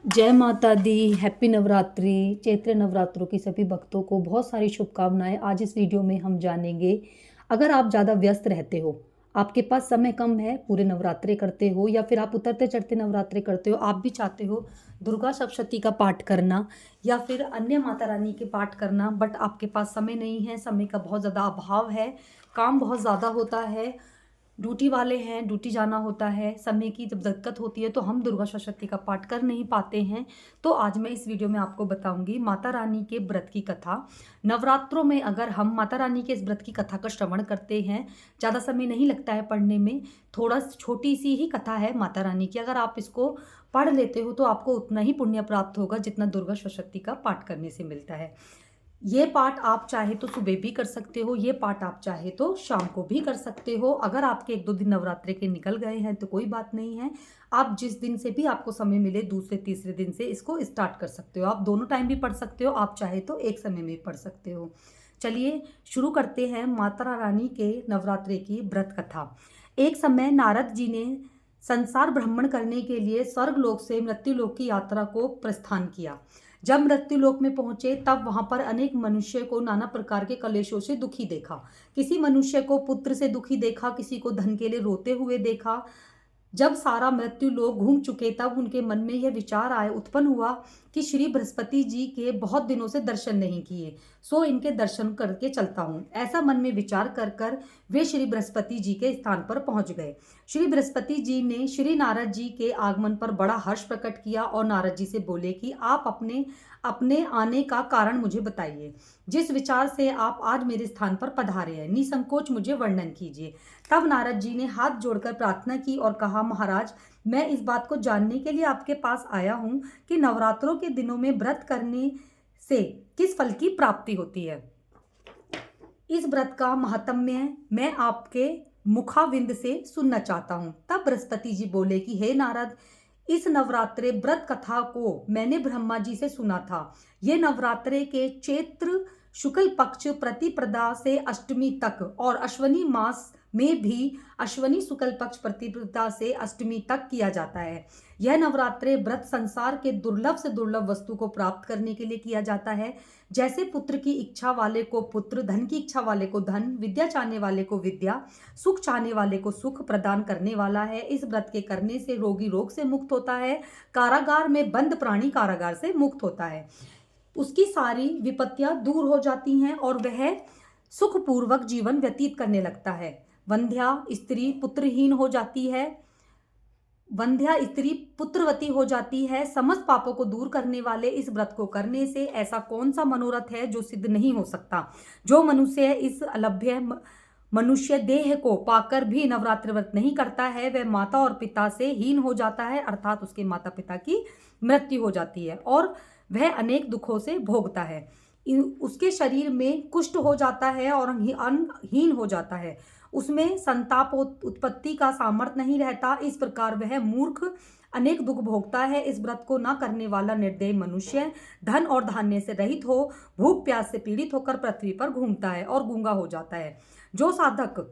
जय माता दी। हैप्पी नवरात्रि। चैत्र नवरात्रों की सभी भक्तों को बहुत सारी शुभकामनाएं। आज इस वीडियो में हम जानेंगे, अगर आप ज़्यादा व्यस्त रहते हो, आपके पास समय कम है, पूरे नवरात्रे करते हो या फिर आप उतरते चढ़ते नवरात्रे करते हो, आप भी चाहते हो दुर्गा सप्तशती का पाठ करना या फिर अन्य माता रानी के पाठ करना, बट आपके पास समय नहीं है, समय का बहुत ज़्यादा अभाव है, काम बहुत ज़्यादा होता है, ड्यूटी वाले हैं, ड्यूटी जाना होता है, समय की जब दिक्कत होती है तो हम दुर्गा सप्तशती का पाठ कर नहीं पाते हैं। तो आज मैं इस वीडियो में आपको बताऊंगी माता रानी के व्रत की कथा। नवरात्रों में अगर हम माता रानी के इस व्रत की कथा का श्रवण करते हैं, ज़्यादा समय नहीं लगता है पढ़ने में, थोड़ा छोटी सी ही कथा है माता रानी की, अगर आप इसको पढ़ लेते हो तो आपको उतना ही पुण्य प्राप्त होगा जितना दुर्गा सप्तशती का पाठ करने से मिलता है। ये पाठ आप चाहे तो सुबह भी कर सकते हो, ये पाठ आप चाहे तो शाम को भी कर सकते हो। अगर आपके 1-2 दिन नवरात्रे के निकल गए हैं तो कोई बात नहीं है, आप जिस दिन से भी आपको समय मिले, दूसरे तीसरे दिन से इसको स्टार्ट कर सकते हो। आप दोनों टाइम भी पढ़ सकते हो, आप चाहे तो एक समय में भी पढ़ सकते हो। चलिए शुरू करते हैं माता रानी के नवरात्रे की व्रत कथा। एक समय नारद जी ने संसार भ्रमण करने के लिए स्वर्गलोक से मृत्युलोक की यात्रा को प्रस्थान किया। जब मृत्युलोक में पहुंचे तब वहां पर अनेक मनुष्य को नाना प्रकार के कलेशों से दुखी देखा। किसी मनुष्य को पुत्र से दुखी देखा, किसी को धन के लिए रोते हुए देखा। जब सारा मृत्यु लोग घूम चुके तब उनके मन में यह विचार उत्पन्न हुआ कि श्री बृहस्पति जी के बहुत दिनों से दर्शन नहीं किए, सो इनके दर्शन करके चलता हूँ। ऐसा मन में विचार कर कर वे श्री बृहस्पति जी के स्थान पर पहुंच गए। श्री बृहस्पति जी ने श्री नारद जी के आगमन पर बड़ा हर्ष प्रकट किया और नारद जी से बोले कि आप अपने अपने आने का कारण मुझे बताइए। जिस विचार से आप आज मेरे स्थान पर पधारे हैं, निसंकोच मुझे वर्णन कीजिए। तब नारद जी ने हाथ जोड़कर प्रार्थना की और कहा, महाराज, मैं इस बात को जानने के लिए आपके पास आया हूँ कि नवरात्रों के दिनों में व्रत करने से किस फल की प्राप्ति होती है। इस व्रत का महात्म्य मैं आपके मुखाविंद से सुनना चाहता हूँ। तब बृहस्पति जी बोले कि हे नारद, इस नवरात्रे व्रत कथा को मैंने ब्रह्मा जी से सुना था। ये नवरात्रे के चैत्र शुक्ल पक्ष प्रतिपदा से अष्टमी तक और अश्वनी मास में भी अश्वनी शुक्ल पक्ष प्रतिपदा से अष्टमी तक किया जाता है। यह नवरात्रे व्रत संसार के दुर्लभ से दुर्लभ वस्तु को प्राप्त करने के लिए किया जाता है। जैसे पुत्र की इच्छा वाले को पुत्र, धन की इच्छा वाले को धन, विद्या चाहने वाले को विद्या, सुख चाहने वाले को सुख प्रदान करने वाला है। इस व्रत के करने से रोगी रोग से मुक्त होता है, कारागार में बंद प्राणी कारागार से मुक्त होता है, उसकी सारी विपत्तियां दूर हो जाती हैं और वह सुखपूर्वक जीवन व्यतीत करने लगता है। वंध्या स्त्री पुत्रहीन हो जाती है, वंध्या स्त्री पुत्रवती हो जाती है। समस्त पापों को दूर करने वाले इस व्रत को करने से ऐसा कौन सा मनोरथ है जो सिद्ध नहीं हो सकता। जो मनुष्य इस अलभ्य मनुष्य देह को पाकर भी नवरात्र व्रत नहीं करता है, वह माता और पिता से हीन हो जाता है, अर्थात उसके माता पिता की मृत्यु हो जाती है और वह अनेक दुखों से भोगता है। उसके शरीर में कुष्ठ हो जाता है और अंगहीन हो जाता है, उसमें संताप उत्पत्ति का सामर्थ्य नहीं रहता। इस प्रकार वह मूर्ख अनेक दुख भोगता है। इस व्रत को न करने वाला निर्दयी मनुष्य धन और धान्य से रहित हो, भूख प्यास से पीड़ित होकर पृथ्वी पर घूमता है और गूंगा हो जाता है। जो साधक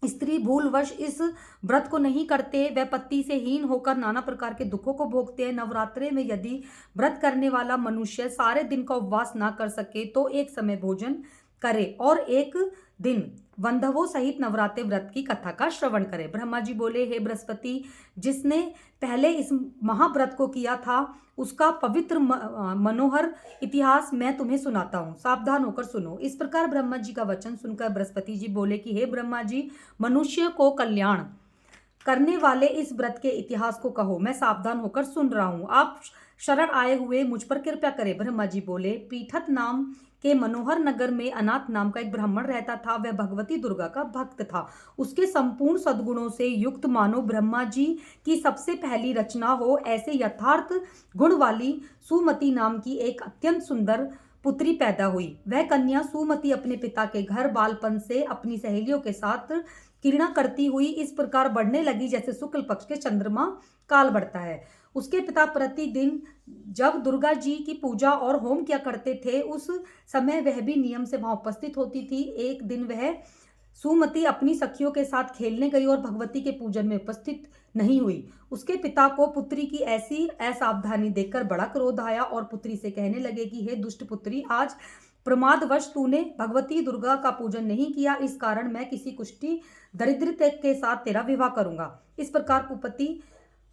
स्त्री भूलवश इस व्रत को नहीं करते, वह पति से हीन होकर नाना प्रकार के दुखों को भोगते हैं। नवरात्रे में यदि व्रत करने वाला मनुष्य सारे दिन का उपवास ना कर सके तो एक समय भोजन करे और एक दिन वंधवों सहित नवरात्रि व्रत की कथा का श्रवण करे। ब्रह्मा जी बोले, हे बृहस्पति, जिसने पहले इस महाव्रत को किया था उसका पवित्र मनोहर इतिहास मैं तुम्हें सुनाता हूँ, सावधान होकर सुनो। इस प्रकार ब्रह्मा जी का वचन सुनकर बृहस्पति जी बोले कि हे ब्रह्मा जी, मनुष्य को कल्याण करने वाले इस व्रत के इतिहास को कहो, मैं सावधान होकर सुन रहा हूँ। आप शरण आए हुए मुझ पर कृपया करें। ब्रह्मा जी बोले, पीठत नाम के मनोहर नगर में अनाथ नाम का एक ब्राह्मण रहता था। वह भगवती दुर्गा का भक्त था। उसके संपूर्ण सद्गुणों से युक्त मानो ब्रह्मा जी की सबसे पहली रचना हो, ऐसे यथार्थ गुण वाली सुमति नाम की एक अत्यंत सुंदर पुत्री पैदा हुई। वह कन्या सुमति अपने पिता के घर बालपन से अपनी सहेलियों के साथ क्रीड़ा करती हुई इस प्रकार बढ़ने लगी जैसे शुक्ल पक्ष के चंद्रमा काल बढ़ता है। उसके पिता प्रतिदिन जब दुर्गा जी की पूजा और होम किया करते थे, उस समय वह भी नियम से वहां उपस्थित होती थी। एक दिन वह सुमति अपनी सखियों के साथ खेलने गई और भगवती के पूजन में उपस्थित नहीं हुई। उसके पिता को पुत्री की ऐसी असावधानी देखकर बड़ा क्रोध आया और पुत्री से कहने लगे कि हे दुष्ट पुत्री, आज प्रमादवश तूने भगवती दुर्गा का पूजन नहीं किया, इस कारण मैं किसी कुष्ठी दरिद्र के साथ तेरा विवाह करूंगा। इस प्रकार कुपति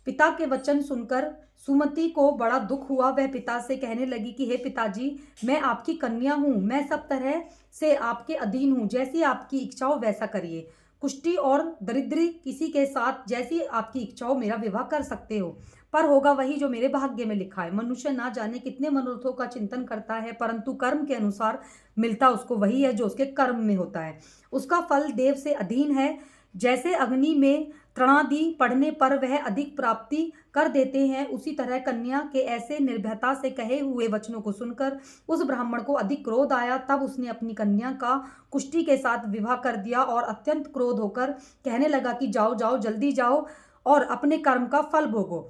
पिता के वचन सुनकर सुमति को बड़ा दुख हुआ। वह पिता से कहने लगी कि हे पिताजी, मैं आपकी कन्या हूँ, मैं सब तरह से आपके अधीन हूँ, जैसी आपकी इच्छा हो वैसा करिए। कुष्ठी और दरिद्री किसी के साथ जैसी आपकी इच्छा हो मेरा विवाह कर सकते हो, पर होगा वही जो मेरे भाग्य में लिखा है। मनुष्य ना जाने कितने मनोरथों का चिंतन करता है, परंतु कर्म के अनुसार मिलता उसको वही है जो उसके कर्म में होता है। उसका फल देव से अधीन है। जैसे अग्नि में तृणादि पड़ने पर वह अधिक प्राप्ति कर देते हैं, उसी तरह कन्या के ऐसे निर्भयता से कहे हुए वचनों को सुनकर उस ब्राह्मण को अधिक क्रोध आया। तब उसने अपनी कन्या का कुष्ठी के साथ विवाह कर दिया और अत्यंत क्रोध होकर कहने लगा कि जाओ जाओ, जल्दी जाओ और अपने कर्म का फल भोगो।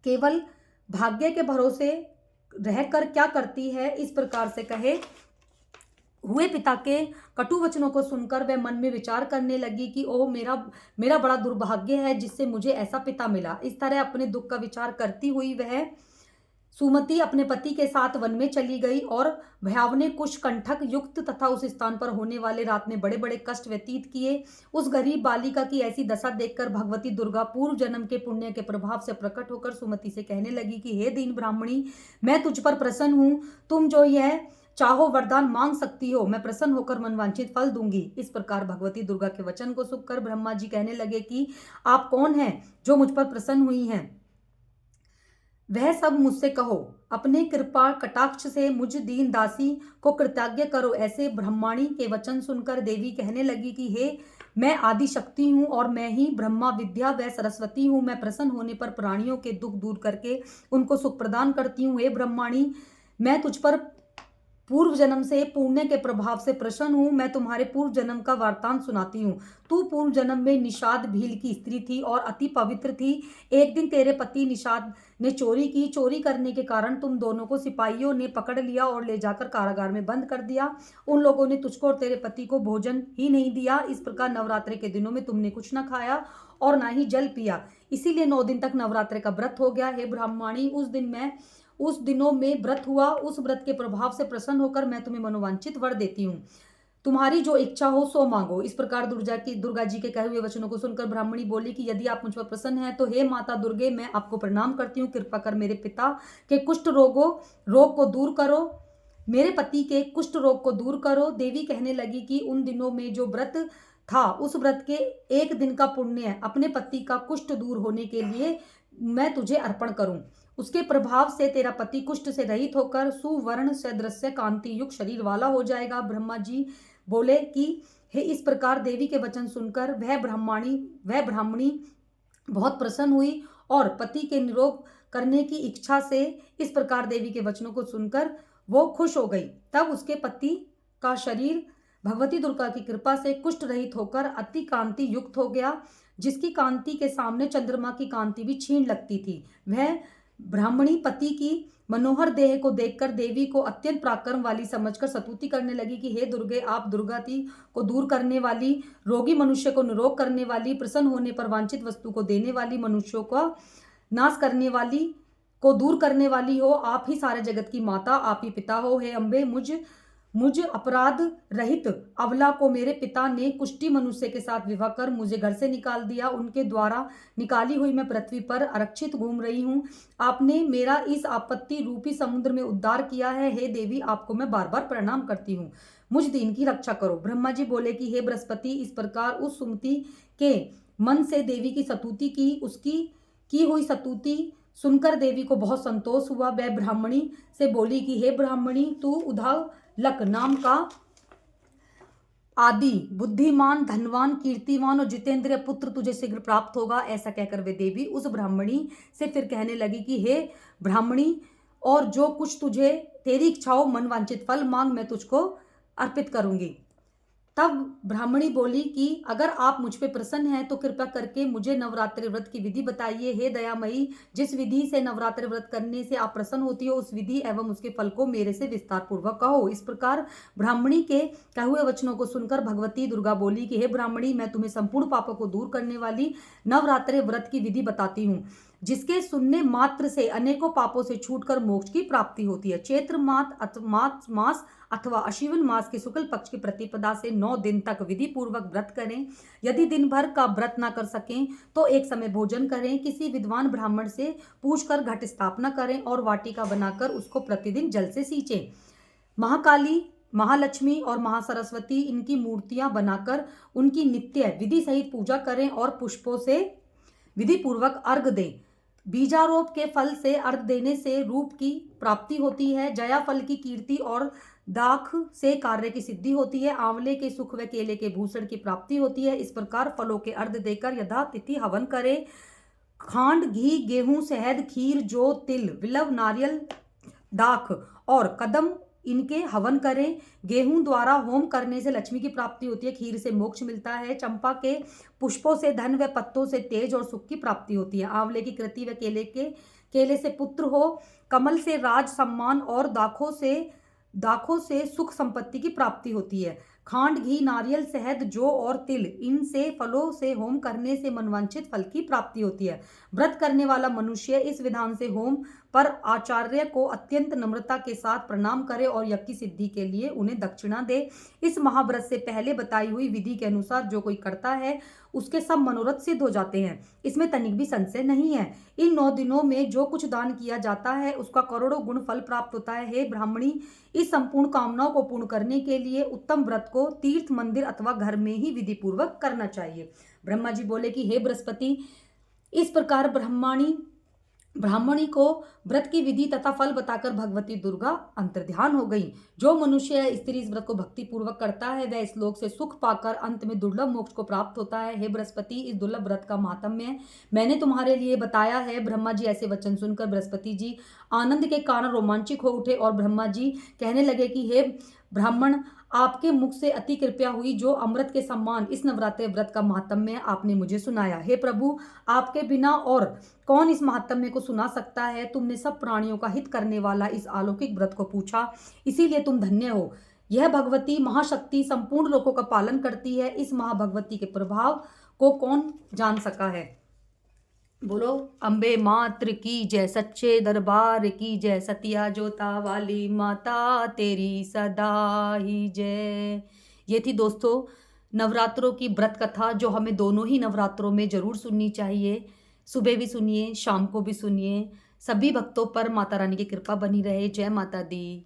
केवल भाग्य के भरोसे रहकर क्या करती है। इस प्रकार से कहे हुए पिता के कटु वचनों को सुनकर वह मन में विचार करने लगी कि ओह, मेरा मेरा बड़ा दुर्भाग्य है जिससे मुझे ऐसा पिता मिला। इस तरह अपने दुख का विचार करती हुई वह सुमति अपने पति के साथ वन में चली गई और भयावने कुश कंठक युक्त तथा उस स्थान पर होने वाले रात में बड़े बड़े कष्ट व्यतीत किए। उस गरीब बालिका की ऐसी दशा देखकर भगवती दुर्गा पूर्व जन्म के पुण्य के प्रभाव से प्रकट होकर सुमति से कहने लगी कि हे दीन ब्राह्मणी, मैं तुझ पर प्रसन्न हूँ, तुम जो यह चाहो वरदान मांग सकती हो, मैं प्रसन्न होकर मनवांछित फल दूंगी। इस प्रकार भगवती दुर्गा के वचन को सुनकर ब्रह्मा जी कहने लगे कि आप कौन हैं जो मुझ पर प्रसन्न हुई हैं, वह सब मुझसे कहो। अपने कृपा कटाक्ष से मुझ दीन दासी को कृतज्ञ करो। ऐसे ब्रह्माणी के वचन सुनकर देवी कहने लगी कि हे, मैं आदि शक्ति हूँ और मैं ही ब्रह्मा विद्या व सरस्वती हूँ। मैं प्रसन्न होने पर प्राणियों के दुख दूर करके उनको सुख प्रदान करती हूँ। हे ब्रह्माणी, मैं तुझ पर पूर्व जन्म से पुण्य के प्रभाव से प्रसन्न हूँ। मैं तुम्हारे पूर्व जन्म का वार्तांत सुनाती हूँ। तू पूर्व जन्म में निषाद भील की स्त्री थी और अति पवित्र थी। एक दिन तेरे पति निषाद ने चोरी की। चोरी करने के कारण तुम दोनों को सिपाहियों ने पकड़ लिया और ले जाकर कारागार में बंद कर दिया। उन लोगों ने तुझको और तेरे पति को भोजन ही नहीं दिया। इस प्रकार नवरात्रि के दिनों में तुमने कुछ न खाया और ना ही जल पिया, इसीलिए 9 दिन तक नवरात्रि का व्रत हो गया। हे ब्राह्मणी, उस दिनों में व्रत हुआ। उस व्रत के प्रभाव से प्रसन्न होकर मैं तुम्हें मनोवांछित वर देती हूँ। तुम्हारी जो इच्छा हो सो मांगो। इस प्रकार दुर्गा जी के कहे हुए वचनों को सुनकर ब्राह्मणी बोली कि यदि आप मुझ पर प्रसन्न हैं तो हे माता दुर्गे, मैं आपको प्रणाम करती हूँ। कृपा कर मेरे पिता के कुष्ठ रोग को दूर करो, मेरे पति के कुष्ठ रोग को दूर करो। देवी कहने लगी कि उन दिनों में जो व्रत था, उस व्रत के एक दिन का पुण्य अपने पति का कुष्ठ दूर होने के लिए मैं तुझे अर्पण करूं। उसके प्रभाव से तेरा पति कुष्ठ से रहित होकर सुवर्ण सदृश्य कांति युक्त शरीर वाला हो जाएगा। ब्रह्मा जी बोले कि हे, इस प्रकार देवी के वचन सुनकर वह ब्राह्मणी बहुत प्रसन्न हुई और पति के निरोग करने की इच्छा से इस प्रकार देवी के वचनों को सुनकर वो खुश हो गई। तब उसके पति का शरीर भगवती दुर्गा की कृपा से कुष्ठ रहित होकर अति कांति युक्त हो गया, जिसकी कांति के सामने चंद्रमा की कांति भी क्षीण लगती थी। वह ब्राह्मणी पति की मनोहर देह को देखकर देवी को अत्यंत पराक्रम वाली समझकर स्तुति करने लगी कि हे दुर्गे, आप दुर्गति को दूर करने वाली, रोगी मनुष्य को निरोग करने वाली, प्रसन्न होने पर वांछित वस्तु को देने वाली, मनुष्यों का नाश करने वाली, को दूर करने वाली हो। आप ही सारे जगत की माता, आप ही पिता हो। हे अम्बे, मुझ अपराध रहित अबला को मेरे पिता ने कुष्ठी मनुष्य के साथ विवाह कर मुझे घर से निकाल दिया। उनके द्वारा निकाली हुई मैं पृथ्वी पर आरक्षित घूम रही हूँ। आपने मेरा इस आपत्ति रूपी समुद्र में उद्धार किया है। हे देवी, आपको मैं बार बार प्रणाम करती हूँ, मुझ दीन की रक्षा करो। ब्रह्मा जी बोले कि हे बृहस्पति, इस प्रकार उस सुमति के मन से देवी की स्तुति की। उसकी की हुई स्तुति सुनकर देवी को बहुत संतोष हुआ। वह ब्राह्मणी से बोली कि हे ब्राह्मणी, तू उद्धव लक नाम का आदि बुद्धिमान, धनवान, कीर्तिवान और जितेंद्रिय पुत्र तुझे शीघ्र प्राप्त होगा। ऐसा कहकर वे देवी उस ब्राह्मणी से फिर कहने लगी कि हे ब्राह्मणी, और जो कुछ तुझे तेरी इच्छा हो मन वांछित फल मांग, मैं तुझको अर्पित करूंगी। तब ब्राह्मणी बोली कि अगर आप मुझ पे प्रसन्न हैं तो कृपया करके मुझे नवरात्रि व्रत की विधि बताइए। हे दयामयी, जिस विधि से नवरात्रि व्रत करने से आप प्रसन्न होती हो उस विधि एवं उसके फल को मेरे से विस्तार पूर्वक कहो। इस प्रकार ब्राह्मणी के कहे हुए वचनों को सुनकर भगवती दुर्गा बोली कि हे ब्राह्मणी, मैं तुम्हें संपूर्ण पापों को दूर करने वाली नवरात्रि व्रत की विधि बताती हूँ, जिसके सुनने मात्र से अनेकों पापों से छूटकर मोक्ष की प्राप्ति होती है। चैत्र मास अथवा अश्विन मास के शुक्ल पक्ष की प्रतिपदा से 9 दिन तक विधि पूर्वक व्रत करें। यदि दिन भर का व्रत न कर सकें तो एक समय भोजन करें। किसी विद्वान ब्राह्मण से पूछकर घट स्थापना करें और वाटिका बनाकर उसको प्रतिदिन जल से सींचें। महाकाली, महालक्ष्मी और महासरस्वती इनकी मूर्तियां बनाकर उनकी नित्य विधि सहित पूजा करें और पुष्पों से विधि पूर्वक अर्घ दें। बीजारोप के फल से अर्घ देने से रूप की प्राप्ति होती है। जया फल की कीर्ति और दाख से कार्य की सिद्धि होती है। आंवले के सुख व केले के भूषण की प्राप्ति होती है। इस प्रकार फलों के अर्घ देकर यथातिथि हवन करें। खांड, घी, गेहूं, शहद, खीर, जौ, तिल, विलव, नारियल, दाख और कदम इनके हवन करें। गेहूं द्वारा होम करने से लक्ष्मी की प्राप्ति होती है। खीर से मोक्ष मिलता है। चंपा के पुष्पों से धन व पत्तों से तेज और सुख की प्राप्ति होती है। आंवले की कृति व केले से पुत्र हो। कमल से राज सम्मान और दाखों से सुख संपत्ति की प्राप्ति होती है। खांड, घी, नारियल, शहद, जौ और तिल इनसे फलों से होम करने से मनवांछित फल की प्राप्ति होती है। व्रत करने वाला मनुष्य इस विधान से होम पर आचार्य को अत्यंत नम्रता के साथ प्रणाम करे और यज्ञ की सिद्धि के लिए उन्हें दक्षिणा दे। इस महाव्रत से पहले बताई हुई विधि के अनुसार जो कोई करता है उसके सब मनोरथ सिद्ध हो जाते हैं। इसमें तनिक भी संशय नहीं है। इन 9 दिनों में जो कुछ दान किया जाता है उसका करोड़ों गुण फल प्राप्त होता है। हे ब्राह्मणी, इस संपूर्ण कामनाओं को पूर्ण करने के लिए उत्तम व्रत को तीर्थ, मंदिर अथवा घर में ही विधि पूर्वक करना चाहिए। ब्रह्मा जी बोले कि हे बृहस्पति, इस प्रकार ब्राह्मणी को व्रत की विधि तथा फल बताकर भगवती दुर्गा अंतर्ध्यान हो गई। जो मनुष्य या स्त्री इस व्रत को भक्ति पूर्वक करता है वह इस लोक से सुख पाकर अंत में दुर्लभ मोक्ष को प्राप्त होता है। हे बृहस्पति, इस दुर्लभ व्रत का महात्म्य मैंने तुम्हारे लिए बताया है। ब्रह्मा जी ऐसे वचन सुनकर बृहस्पति जी आनंद के कारण रोमांचित हो उठे और ब्रह्मा जी कहने लगे कि हे ब्राह्मण, आपके मुख से अति कृपया हुई। जो अमृत के समान इस नवरात्रि व्रत का महात्म्य आपने मुझे सुनाया। हे प्रभु, आपके बिना और कौन इस महात्म्य को सुना सकता है। तुमने सब प्राणियों का हित करने वाला इस अलौकिक व्रत को पूछा, इसीलिए तुम धन्य हो। यह भगवती महाशक्ति संपूर्ण लोकों का पालन करती है। इस महाभगवती के प्रभाव को कौन जान सका है। बोलो अम्बे मात्र की जय, सच्चे दरबार की जय, सतिया जोता वाली माता तेरी सदा ही जय। ये थी दोस्तों नवरात्रों की व्रत कथा जो हमें दोनों ही नवरात्रों में जरूर सुननी चाहिए। सुबह भी सुनिए, शाम को भी सुनिए। सभी भक्तों पर माता रानी की कृपा बनी रहे। जय माता दी।